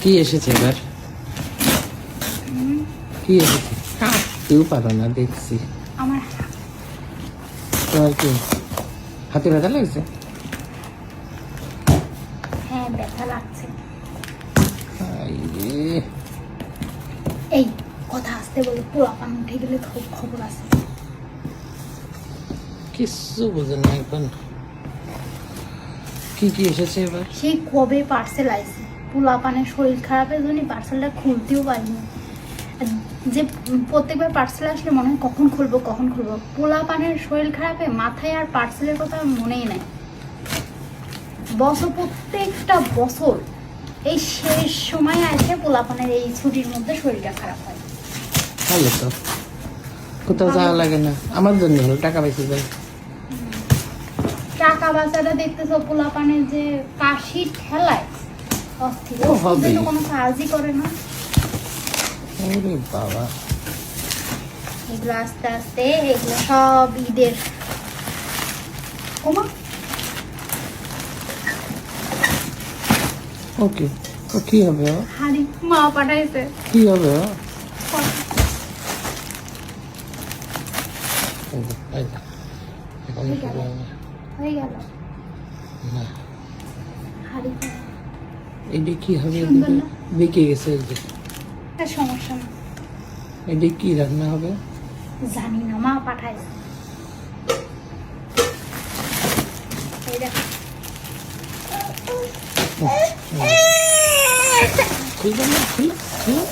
কি এসেছে এবার? কি এসেছে? কেউ পারো না দেখছি। আমার তোমার কি হাতে ব্যথা লাগছে? হ্যাঁ ব্যথা লাগছে। আইরে, এই কথা আসতে বলে পোলাপান উঠে গেলে খুব খবর আছে। কিচ্ছু বোঝে না এখন। কি কি এসেছে এবার? সেই কবে পার্সেল আইছে, পোলাপানের শরীর খারাপের জন্য পার্সেলটা খুলতেও পারিনি। যে প্রত্যেকবার পার্সেল আসলে মনে হয় কখন খুলবো কখন খুলবো, পোলাপানের শরীর খারাপে মাথায় আর পার্সেলের কথা মনেই নাই। প্রত্যেকটা বছর এই শেষ সময় আসে পোলাপানের এই ছুটির মধ্যে শরীরটা খারাপ হয়। ভালো তো, কোথাও যাওয়া লাগে না। আমার জন্য হলো, টাকা বেশি যায়। টাকা বাচ্চাটা দেখতেছো, পোলাপানের যে কাশি ঠেলায় অস্থির, ও হবে। কোনো কাজই করে না। ওরে বাবা, এগুলো আস্তে আস্তে এগুলো সব ঈদের ওমা ওকে। ও কি হবে? ও হাড়ি মা পাঠাইছে। কি হবে? ও এই যে, এই যে, এখন হয়ে শুরু গেল। হবে। হয়ে গেল না, হাড়ি। এটা কি হবে? সুন্দর না? বেঁকে গেছে এই যে। আর সমস্যা না, এটা কি রান্না হবে? জানি না, মা পাঠাইছে। এই দেখ খুলবে না, খুলো, খুলো।